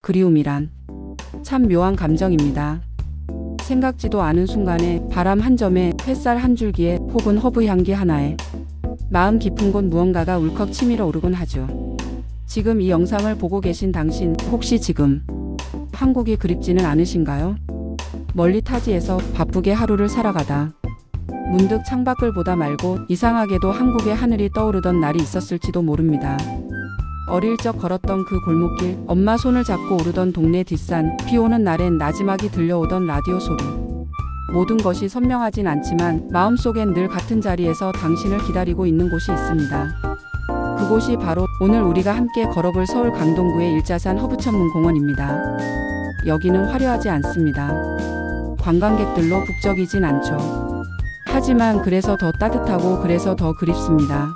그리움이란 참 묘한 감정입니다. 생각지도 않은 순간에 바람 한 점에 햇살 한 줄기에 혹은 허브 향기 하나에 마음 깊은 곳 무언가가 울컥 치밀어 오르곤 하죠. 지금 이 영상을 보고 계신 당신 혹시 지금 한국이 그립지는 않으신가요? 멀리 타지에서 바쁘게 하루를 살아가다 문득 창밖을 보다 말고 이상하게도 한국의 하늘이 떠오르던 날이 있었을지도 모릅니다. 어릴 적 걸었던 그 골목길, 엄마 손을 잡고 오르던 동네 뒷산, 비 오는 날엔 나지막이 들려오던 라디오 소리. 모든 것이 선명하진 않지만 마음속엔 늘 같은 자리에서 당신을 기다리고 있는 곳이 있습니다. 그곳이 바로 오늘 우리가 함께 걸어볼 서울 강동구의 일자산 허브천문공원입니다. 여기는 화려하지 않습니다. 관광객들로 북적이진 않죠. 하지만 그래서 더 따뜻하고 그래서 더 그립습니다.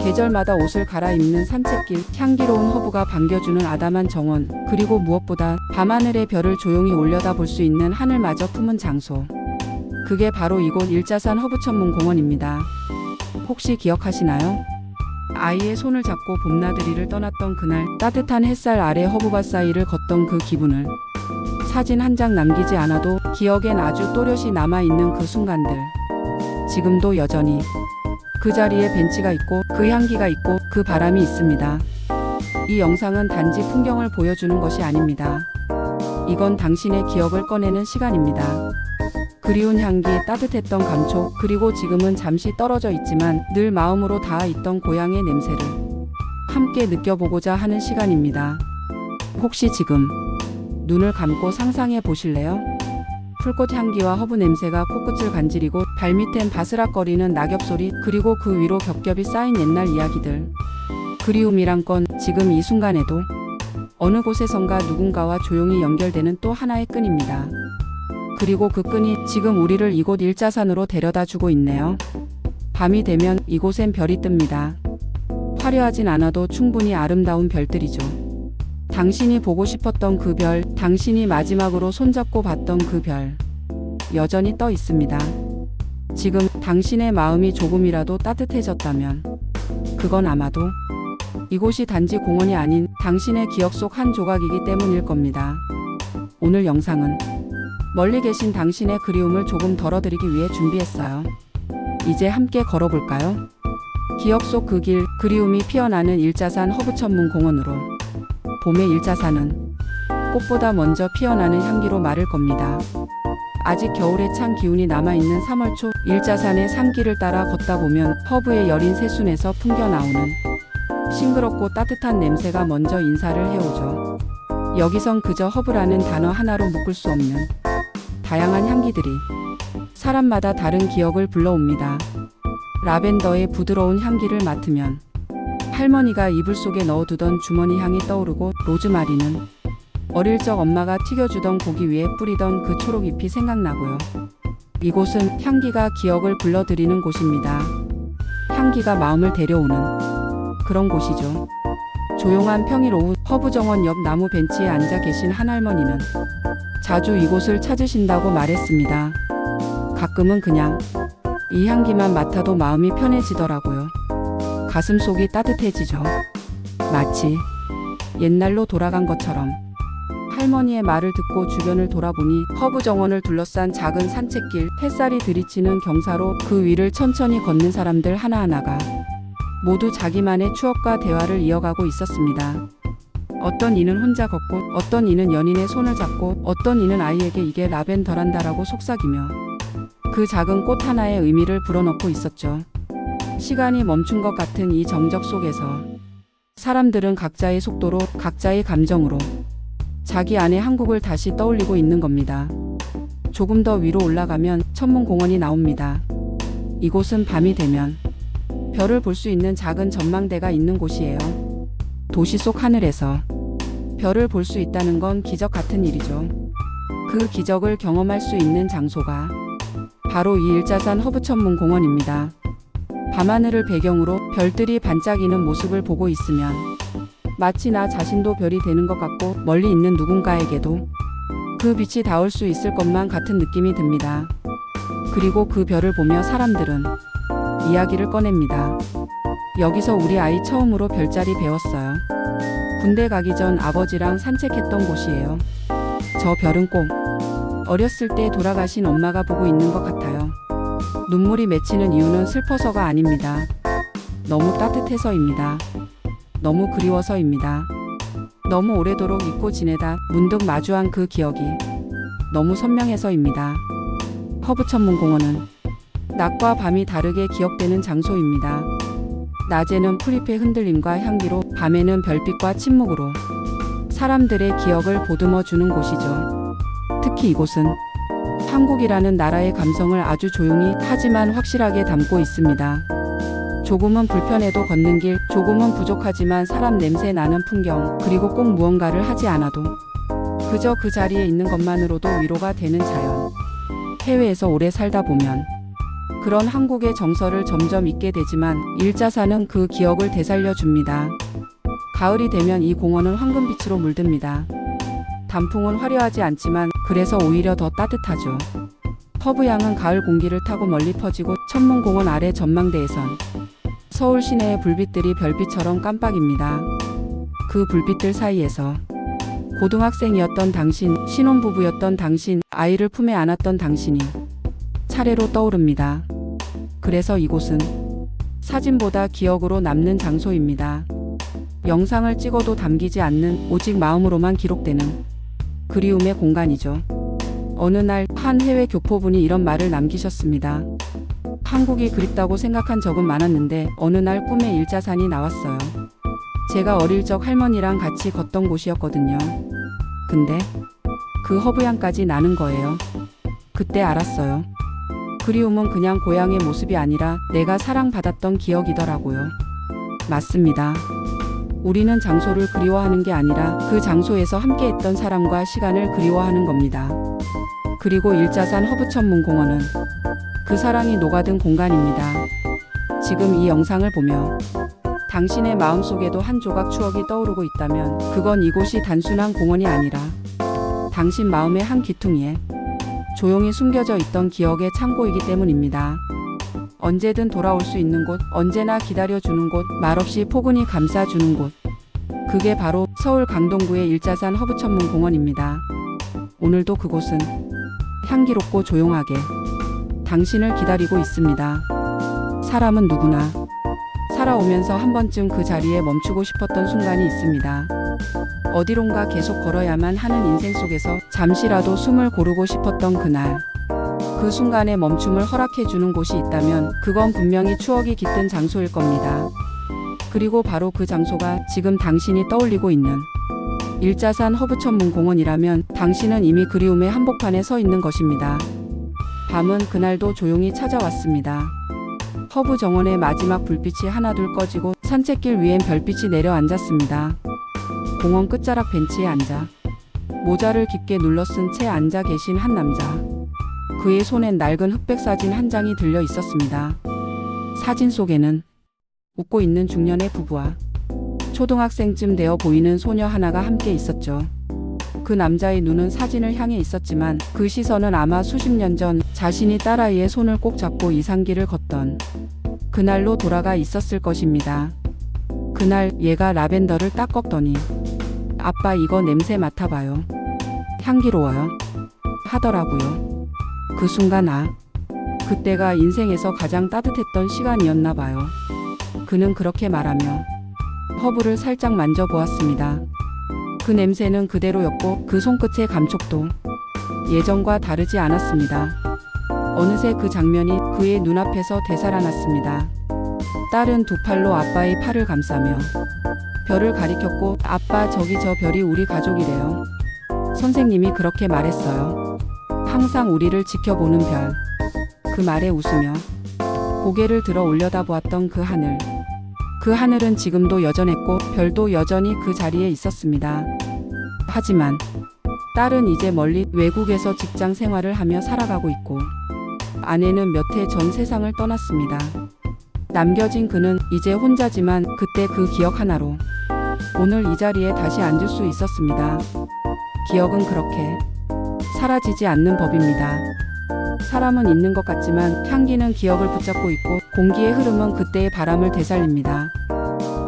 계절마다 옷을 갈아입는 산책길, 향기로운 허브가 반겨주는 아담한 정원, 그리고 무엇보다 밤하늘의 별을 조용히 올려다볼 수 있는 하늘마저 품은 장소. 그게 바로 이곳 일자산 허브천문공원입니다. 혹시 기억하시나요? 아이의 손을 잡고 봄나들이를 떠났던 그날, 따뜻한 햇살 아래 허브밭 사이를 걷던 그 기분을 사진 한 장 남기지 않아도 기억엔 아주 또렷이 남아있는 그 순간들. 지금도 여전히 그 자리에 벤치가 있고 그 향기가 있고 그 바람이 있습니다. 이 영상은 단지 풍경을 보여주는 것이 아닙니다. 이건 당신의 기억을 꺼내는 시간입니다. 그리운 향기, 따뜻했던 감촉, 그리고 지금은 잠시 떨어져 있지만 늘 마음으로 닿아있던 고향의 냄새를 함께 느껴보고자 하는 시간입니다. 혹시 지금 눈을 감고 상상해 보실래요? 풀꽃 향기와 허브 냄새가 코끝을 간지리고 발밑엔 바스락거리는 낙엽 소리, 그리고 그 위로 겹겹이 쌓인 옛날 이야기들. 그리움이란 건 지금 이 순간에도 어느 곳에선가 누군가와 조용히 연결되는 또 하나의 끈입니다. 그리고 그 끈이 지금 우리를 이곳 일자산으로 데려다 주고 있네요. 밤이 되면 이곳엔 별이 뜹니다. 화려하진 않아도 충분히 아름다운 별들이죠. 당신이 보고 싶었던 그 별, 당신이 마지막으로 손잡고 봤던 그 별, 여전히 떠 있습니다. 지금 당신의 마음이 조금이라도 따뜻해졌다면 그건 아마도 이곳이 단지 공원이 아닌 당신의 기억 속 한 조각이기 때문일 겁니다. 오늘 영상은 멀리 계신 당신의 그리움을 조금 덜어드리기 위해 준비했어요. 이제 함께 걸어볼까요? 기억 속 그 길, 그리움이 피어나는 일자산 허브천문공원으로. 봄의 일자산은 꽃보다 먼저 피어나는 향기로 마를 겁니다. 아직 겨울에 찬 기운이 남아있는 3월 초, 일자산의 산길을 따라 걷다 보면 허브의 여린 새순에서 풍겨나오는 싱그럽고 따뜻한 냄새가 먼저 인사를 해오죠. 여기선 그저 허브라는 단어 하나로 묶을 수 없는 다양한 향기들이 사람마다 다른 기억을 불러옵니다. 라벤더의 부드러운 향기를 맡으면 할머니가 이불 속에 넣어두던 주머니 향이 떠오르고, 로즈마리는 어릴 적 엄마가 튀겨주던 고기 위에 뿌리던 그 초록잎이 생각나고요. 이곳은 향기가 기억을 불러들이는 곳입니다. 향기가 마음을 데려오는 그런 곳이죠. 조용한 평일 오후, 허브정원 옆 나무 벤치에 앉아 계신 한 할머니는 자주 이곳을 찾으신다고 말했습니다. 가끔은 그냥 이 향기만 맡아도 마음이 편해지더라고요. 가슴속이 따뜻해지죠. 마치 옛날로 돌아간 것처럼. 할머니의 말을 듣고 주변을 돌아보니 허브 정원을 둘러싼 작은 산책길, 햇살이 들이치는 경사로 그 위를 천천히 걷는 사람들 하나하나가 모두 자기만의 추억과 대화를 이어가고 있었습니다. 어떤 이는 혼자 걷고, 어떤 이는 연인의 손을 잡고, 어떤 이는 아이에게 이게 라벤더란다라고 속삭이며 그 작은 꽃 하나의 의미를 불어넣고 있었죠. 시간이 멈춘 것 같은 이 정적 속에서 사람들은 각자의 속도로, 각자의 감정으로 자기 안의 한국을 다시 떠올리고 있는 겁니다. 조금 더 위로 올라가면 천문공원이 나옵니다. 이곳은 밤이 되면 별을 볼 수 있는 작은 전망대가 있는 곳이에요. 도시 속 하늘에서 별을 볼 수 있다는 건 기적 같은 일이죠. 그 기적을 경험할 수 있는 장소가 바로 이 일자산 허브천문공원입니다. 밤하늘을 배경으로 별들이 반짝이는 모습을 보고 있으면 마치 나 자신도 별이 되는 것 같고, 멀리 있는 누군가에게도 그 빛이 닿을 수 있을 것만 같은 느낌이 듭니다. 그리고 그 별을 보며 사람들은 이야기를 꺼냅니다. 여기서 우리 아이 처음으로 별자리 배웠어요. 군대 가기 전 아버지랑 산책했던 곳이에요. 저 별은 꼭 어렸을 때 돌아가신 엄마가 보고 있는 것 같아요. 눈물이 맺히는 이유는 슬퍼서가 아닙니다. 너무 따뜻해서입니다. 너무 그리워서입니다. 너무 오래도록 잊고 지내다 문득 마주한 그 기억이 너무 선명해서입니다. 허브천문공원은 낮과 밤이 다르게 기억되는 장소입니다. 낮에는 풀잎의 흔들림과 향기로, 밤에는 별빛과 침묵으로 사람들의 기억을 보듬어 주는 곳이죠. 특히 이곳은 한국이라는 나라의 감성을 아주 조용히 하지만 확실하게 담고 있습니다. 조금은 불편해도 걷는 길, 조금은 부족하지만 사람 냄새 나는 풍경, 그리고 꼭 무언가를 하지 않아도 그저 그 자리에 있는 것만으로도 위로가 되는 자연. 해외에서 오래 살다 보면 그런 한국의 정서를 점점 잊게 되지만 일자산은 그 기억을 되살려 줍니다. 가을이 되면 이 공원은 황금빛으로 물듭니다. 단풍은 화려하지 않지만 그래서 오히려 더 따뜻하죠. 허브향은 가을 공기를 타고 멀리 퍼지고 천문공원 아래 전망대에선 서울 시내의 불빛들이 별빛처럼 깜빡입니다. 그 불빛들 사이에서 고등학생이었던 당신, 신혼부부였던 당신, 아이를 품에 안았던 당신이 차례로 떠오릅니다. 그래서 이곳은 사진보다 기억으로 남는 장소입니다. 영상을 찍어도 담기지 않는, 오직 마음으로만 기록되는 그리움의 공간이죠. 어느 날 한 해외 교포분이 이런 말을 남기셨습니다. 한국이 그립다고 생각한 적은 많았는데 어느 날 꿈에 일자산이 나왔어요. 제가 어릴 적 할머니랑 같이 걷던 곳이었거든요. 근데 그 허브향까지 나는 거예요. 그때 알았어요. 그리움은 그냥 고향의 모습이 아니라 내가 사랑받았던 기억이더라고요. 맞습니다. 우리는 장소를 그리워하는 게 아니라 그 장소에서 함께했던 사람과 시간을 그리워하는 겁니다. 그리고 일자산 허브천문공원은 그 사랑이 녹아든 공간입니다. 지금 이 영상을 보며 당신의 마음속에도 한 조각 추억이 떠오르고 있다면 그건 이곳이 단순한 공원이 아니라 당신 마음의 한 귀퉁이에 조용히 숨겨져 있던 기억의 창고이기 때문입니다. 언제든 돌아올 수 있는 곳, 언제나 기다려주는 곳, 말없이 포근히 감싸주는 곳. 그게 바로 서울 강동구의 일자산 허브천문공원입니다. 오늘도 그곳은 향기롭고 조용하게 당신을 기다리고 있습니다. 사람은 누구나 살아오면서 한 번쯤 그 자리에 멈추고 싶었던 순간이 있습니다. 어디론가 계속 걸어야만 하는 인생 속에서 잠시라도 숨을 고르고 싶었던 그날. 그 순간에 멈춤을 허락해주는 곳이 있다면 그건 분명히 추억이 깃든 장소일 겁니다. 그리고 바로 그 장소가 지금 당신이 떠올리고 있는 일자산 허브천문공원이라면 당신은 이미 그리움의 한복판에 서 있는 것입니다. 밤은 그날도 조용히 찾아왔습니다. 허브 정원의 마지막 불빛이 하나둘 꺼지고 산책길 위엔 별빛이 내려앉았습니다. 공원 끝자락 벤치에 앉아 모자를 깊게 눌러 쓴 채 앉아 계신 한 남자. 그의 손엔 낡은 흑백 사진 한 장이 들려 있었습니다. 사진 속에는 웃고 있는 중년의 부부와 초등학생쯤 되어 보이는 소녀 하나가 함께 있었죠. 그 남자의 눈은 사진을 향해 있었지만 그 시선은 아마 수십 년 전 자신이 딸아이의 손을 꼭 잡고 이 산길을 걷던 그날로 돌아가 있었을 것입니다. 그날 얘가 라벤더를 딱 꺾더니 아빠 이거 냄새 맡아봐요. 향기로워요. 하더라고요. 그 순간 그때가 인생에서 가장 따뜻했던 시간이었나 봐요. 그는 그렇게 말하며 허브를 살짝 만져보았습니다. 그 냄새는 그대로였고 그 손끝의 감촉도 예전과 다르지 않았습니다. 어느새 그 장면이 그의 눈앞에서 되살아났습니다. 딸은 두 팔로 아빠의 팔을 감싸며 별을 가리켰고 아빠 저기 저 별이 우리 가족이래요. 선생님이 그렇게 말했어요. 항상 우리를 지켜보는 별. 그 말에 웃으며 고개를 들어 올려다보았던 그 하늘. 그 하늘은 지금도 여전했고 별도 여전히 그 자리에 있었습니다. 하지만 딸은 이제 멀리 외국에서 직장 생활을 하며 살아가고 있고 아내는 몇 해 전 세상을 떠났습니다. 남겨진 그는 이제 혼자지만 그때 그 기억 하나로 오늘 이 자리에 다시 앉을 수 있었습니다. 기억은 그렇게 사라지지 않는 법입니다. 사람은 있는 것 같지만 향기는 기억을 붙잡고 있고 공기의 흐름은 그때의 바람을 되살립니다.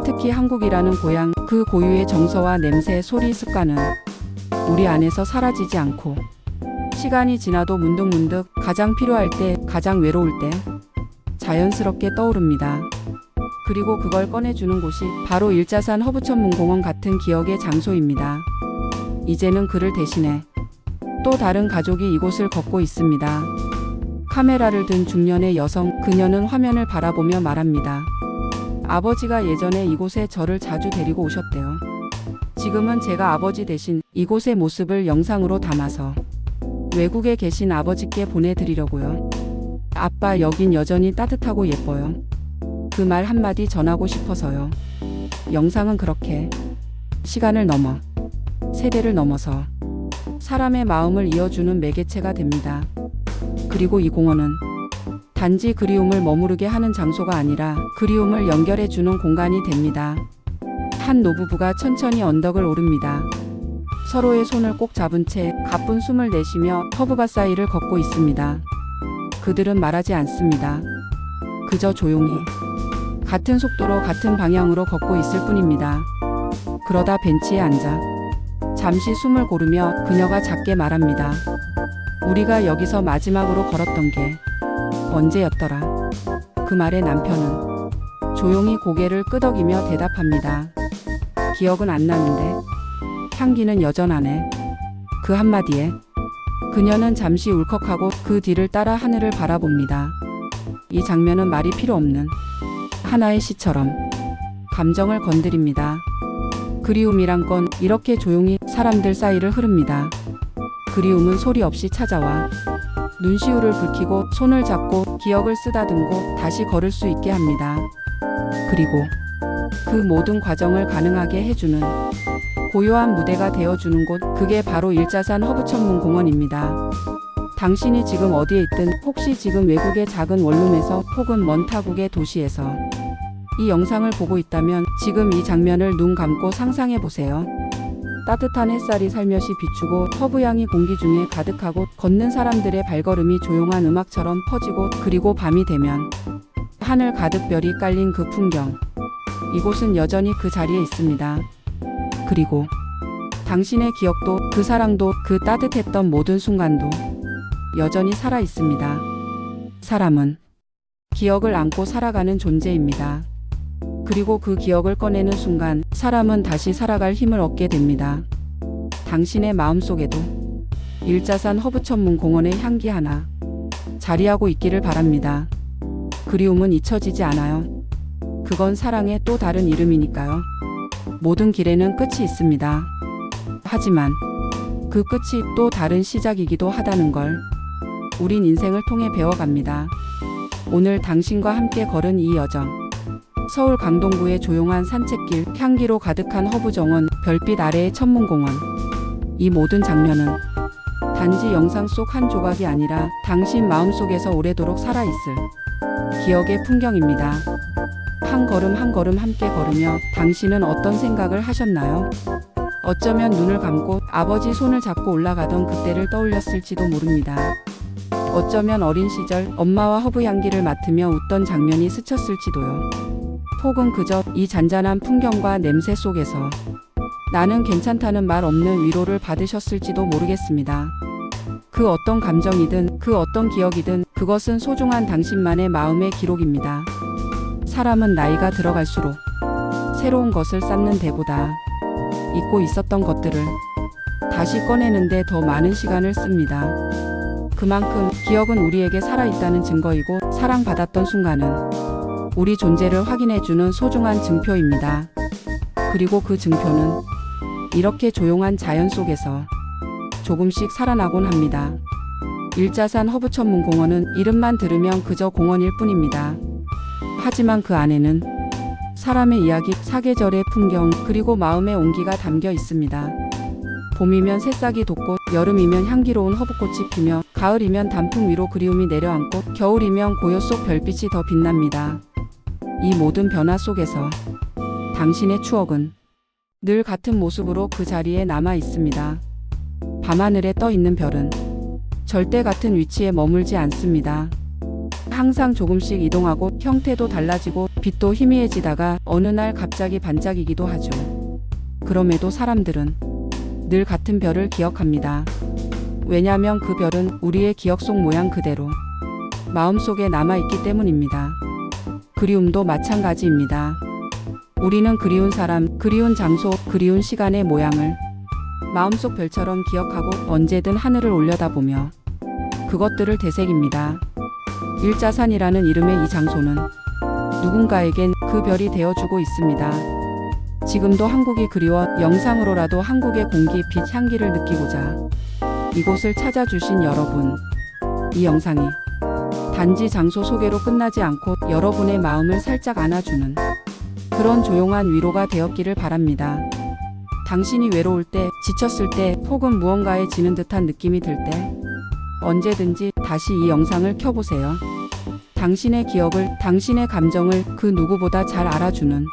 특히 한국이라는 고향, 그 고유의 정서와 냄새, 소리, 습관은 우리 안에서 사라지지 않고 시간이 지나도 문득문득 가장 필요할 때, 가장 외로울 때 자연스럽게 떠오릅니다. 그리고 그걸 꺼내주는 곳이 바로 일자산 허브천문공원 같은 기억의 장소입니다. 이제는 그를 대신해 또 다른 가족이 이곳을 걷고 있습니다. 카메라를 든 중년의 여성, 그녀는 화면을 바라보며 말합니다. 아버지가 예전에 이곳에 저를 자주 데리고 오셨대요. 지금은 제가 아버지 대신 이곳의 모습을 영상으로 담아서 외국에 계신 아버지께 보내드리려고요. 아빠, 여긴 여전히 따뜻하고 예뻐요. 그 말 한마디 전하고 싶어서요. 영상은 그렇게 시간을 넘어 세대를 넘어서 사람의 마음을 이어주는 매개체가 됩니다. 그리고 이 공원은 단지 그리움을 머무르게 하는 장소가 아니라 그리움을 연결해주는 공간이 됩니다. 한 노부부가 천천히 언덕을 오릅니다. 서로의 손을 꼭 잡은 채 가쁜 숨을 내쉬며 허브밭 사이를 걷고 있습니다. 그들은 말하지 않습니다. 그저 조용히 같은 속도로 같은 방향으로 걷고 있을 뿐입니다. 그러다 벤치에 앉아 잠시 숨을 고르며 그녀가 작게 말합니다. 우리가 여기서 마지막으로 걸었던 게 언제였더라? 그 말에 남편은 조용히 고개를 끄덕이며 대답합니다. 기억은 안 나는데 향기는 여전하네. 그 한마디에 그녀는 잠시 울컥하고 그 뒤를 따라 하늘을 바라봅니다. 이 장면은 말이 필요 없는 하나의 시처럼 감정을 건드립니다. 그리움이란 건 이렇게 조용히 사람들 사이를 흐릅니다. 그리움은 소리 없이 찾아와 눈시울을 붉히고 손을 잡고 기억을 쓰다듬고 다시 걸을 수 있게 합니다. 그리고 그 모든 과정을 가능하게 해주는 고요한 무대가 되어주는 곳, 그게 바로 일자산 허브천문공원입니다. 당신이 지금 어디에 있든, 혹시 지금 외국의 작은 원룸에서 혹은 먼 타국의 도시에서 이 영상을 보고 있다면 지금 이 장면을 눈 감고 상상해 보세요. 따뜻한 햇살이 살며시 비추고 허브향이 공기 중에 가득하고 걷는 사람들의 발걸음이 조용한 음악처럼 퍼지고, 그리고 밤이 되면 하늘 가득 별이 깔린 그 풍경. 이곳은 여전히 그 자리에 있습니다. 그리고 당신의 기억도, 그 사랑도, 그 따뜻했던 모든 순간도 여전히 살아 있습니다. 사람은 기억을 안고 살아가는 존재입니다. 그리고 그 기억을 꺼내는 순간 사람은 다시 살아갈 힘을 얻게 됩니다. 당신의 마음속에도 일자산 허브천문공원의 향기 하나 자리하고 있기를 바랍니다. 그리움은 잊혀지지 않아요. 그건 사랑의 또 다른 이름이니까요. 모든 길에는 끝이 있습니다. 하지만 그 끝이 또 다른 시작이기도 하다는 걸 우린 인생을 통해 배워갑니다. 오늘 당신과 함께 걸은 이 여정, 서울 강동구의 조용한 산책길, 향기로 가득한 허브정원, 별빛 아래의 천문공원, 이 모든 장면은 단지 영상 속 한 조각이 아니라 당신 마음속에서 오래도록 살아있을 기억의 풍경입니다. 한 걸음 한 걸음 함께 걸으며 당신은 어떤 생각을 하셨나요? 어쩌면 눈을 감고 아버지 손을 잡고 올라가던 그때를 떠올렸을지도 모릅니다. 어쩌면 어린 시절 엄마와 허브 향기를 맡으며 웃던 장면이 스쳤을지도요. 혹은 그저 이 잔잔한 풍경과 냄새 속에서 나는 괜찮다는 말 없는 위로를 받으셨을지도 모르겠습니다. 그 어떤 감정이든, 그 어떤 기억이든 그것은 소중한 당신만의 마음의 기록입니다. 사람은 나이가 들어갈수록 새로운 것을 쌓는 데보다 잊고 있었던 것들을 다시 꺼내는데 더 많은 시간을 씁니다. 그만큼 기억은 우리에게 살아있다는 증거이고, 사랑받았던 순간은 우리 존재를 확인해주는 소중한 증표입니다. 그리고 그 증표는 이렇게 조용한 자연 속에서 조금씩 살아나곤 합니다. 일자산 허브천문공원은 이름만 들으면 그저 공원일 뿐입니다. 하지만 그 안에는 사람의 이야기, 사계절의 풍경, 그리고 마음의 온기가 담겨 있습니다. 봄이면 새싹이 돋고, 여름이면 향기로운 허브꽃이 피며, 가을이면 단풍 위로 그리움이 내려앉고, 겨울이면 고요 속 별빛이 더 빛납니다. 이 모든 변화 속에서 당신의 추억은 늘 같은 모습으로 그 자리에 남아 있습니다. 밤하늘에 떠 있는 별은 절대 같은 위치에 머물지 않습니다. 항상 조금씩 이동하고 형태도 달라지고 빛도 희미해지다가 어느 날 갑자기 반짝이기도 하죠. 그럼에도 사람들은 늘 같은 별을 기억합니다. 왜냐하면 그 별은 우리의 기억 속 모양 그대로 마음속에 남아있기 때문입니다. 그리움도 마찬가지입니다. 우리는 그리운 사람, 그리운 장소, 그리운 시간의 모양을 마음속 별처럼 기억하고 언제든 하늘을 올려다보며 그것들을 되새깁니다. 일자산이라는 이름의 이 장소는 누군가에겐 그 별이 되어주고 있습니다. 지금도 한국이 그리워 영상으로라도 한국의 공기, 빛, 향기를 느끼고자 이곳을 찾아주신 여러분, 이 영상이 단지 장소 소개로 끝나지 않고 여러분의 마음을 살짝 안아주는 그런 조용한 위로가 되었기를 바랍니다. 당신이 외로울 때, 지쳤을 때, 혹은 무언가에 지는 듯한 느낌이 들 때 언제든지 다시 이 영상을 켜보세요. 당신의 기억을, 당신의 감정을 그 누구보다 잘 알아주는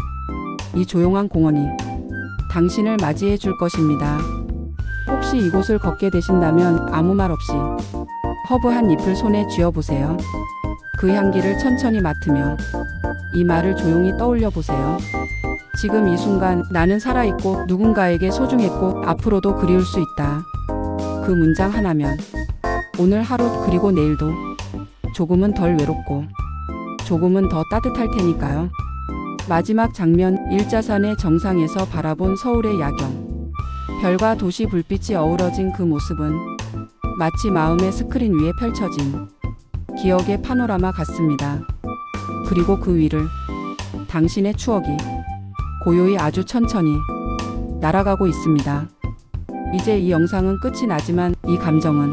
이 조용한 공원이 당신을 맞이해 줄 것입니다. 혹시 이곳을 걷게 되신다면 아무 말 없이 허브 한 잎을 손에 쥐어보세요. 그 향기를 천천히 맡으며 이 말을 조용히 떠올려 보세요. 지금 이 순간 나는 살아있고 누군가에게 소중했고 앞으로도 그리울 수 있다. 그 문장 하나면 오늘 하루 그리고 내일도 조금은 덜 외롭고 조금은 더 따뜻할 테니까요. 마지막 장면, 일자산의 정상에서 바라본 서울의 야경. 별과 도시 불빛이 어우러진 그 모습은 마치 마음의 스크린 위에 펼쳐진 기억의 파노라마 같습니다. 그리고 그 위를 당신의 추억이 고요히 아주 천천히 날아가고 있습니다. 이제 이 영상은 끝이 나지만 이 감정은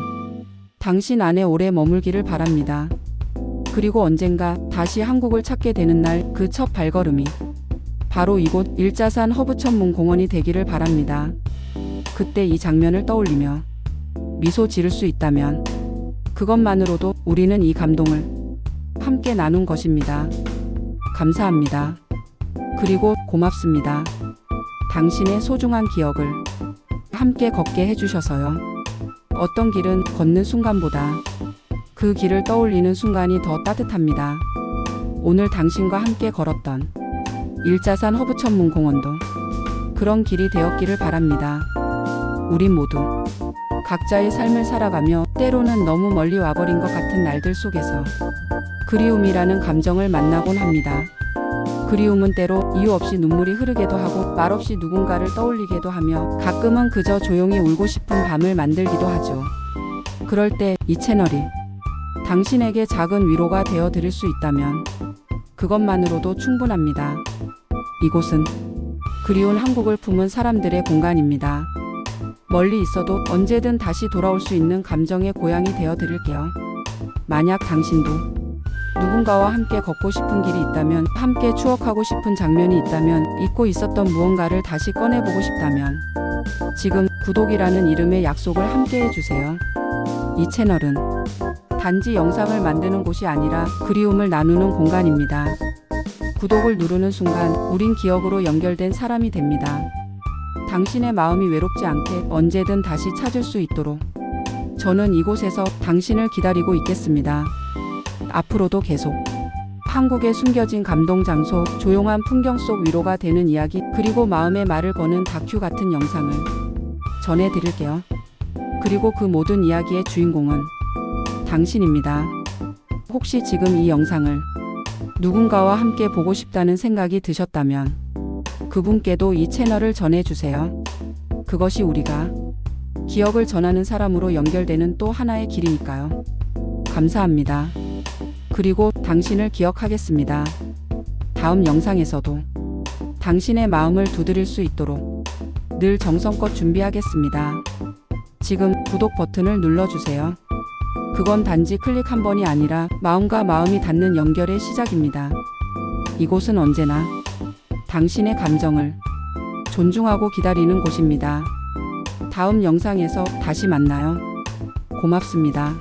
당신 안에 오래 머물기를 바랍니다. 그리고 언젠가 다시 한국을 찾게 되는 날 그 첫 발걸음이 바로 이곳 일자산 허브천문 공원이 되기를 바랍니다. 그때 이 장면을 떠올리며 미소 지을 수 있다면 그것만으로도 우리는 이 감동을 함께 나눈 것입니다. 감사합니다. 그리고 고맙습니다. 당신의 소중한 기억을 함께 걷게 해주셔서요. 어떤 길은 걷는 순간보다 그 길을 떠올리는 순간이 더 따뜻합니다. 오늘 당신과 함께 걸었던 일자산 허브천문 공원도 그런 길이 되었기를 바랍니다. 우린 모두 각자의 삶을 살아가며 때로는 너무 멀리 와버린 것 같은 날들 속에서 그리움이라는 감정을 만나곤 합니다. 그리움은 때로 이유 없이 눈물이 흐르게도 하고 말없이 누군가를 떠올리게도 하며 가끔은 그저 조용히 울고 싶은 밤을 만들기도 하죠. 그럴 때 이 채널이 당신에게 작은 위로가 되어 드릴 수 있다면 그것만으로도 충분합니다. 이곳은 그리운 한국을 품은 사람들의 공간입니다. 멀리 있어도 언제든 다시 돌아올 수 있는 감정의 고향이 되어 드릴게요. 만약 당신도 누군가와 함께 걷고 싶은 길이 있다면, 함께 추억하고 싶은 장면이 있다면, 잊고 있었던 무언가를 다시 꺼내보고 싶다면 지금 구독이라는 이름의 약속을 함께 해주세요. 이 채널은 단지 영상을 만드는 곳이 아니라 그리움을 나누는 공간입니다. 구독을 누르는 순간 우린 기억으로 연결된 사람이 됩니다. 당신의 마음이 외롭지 않게 언제든 다시 찾을 수 있도록 저는 이곳에서 당신을 기다리고 있겠습니다. 앞으로도 계속 한국의 숨겨진 감동 장소, 조용한 풍경 속 위로가 되는 이야기, 그리고 마음의 말을 거는 다큐 같은 영상을 전해드릴게요. 그리고 그 모든 이야기의 주인공은 당신입니다. 혹시 지금 이 영상을 누군가와 함께 보고 싶다는 생각이 드셨다면 그분께도 이 채널을 전해주세요. 그것이 우리가 기억을 전하는 사람으로 연결되는 또 하나의 길이니까요. 감사합니다. 그리고 당신을 기억하겠습니다. 다음 영상에서도 당신의 마음을 두드릴 수 있도록 늘 정성껏 준비하겠습니다. 지금 구독 버튼을 눌러주세요. 그건 단지 클릭 한 번이 아니라 마음과 마음이 닿는 연결의 시작입니다. 이곳은 언제나 당신의 감정을 존중하고 기다리는 곳입니다. 다음 영상에서 다시 만나요. 고맙습니다.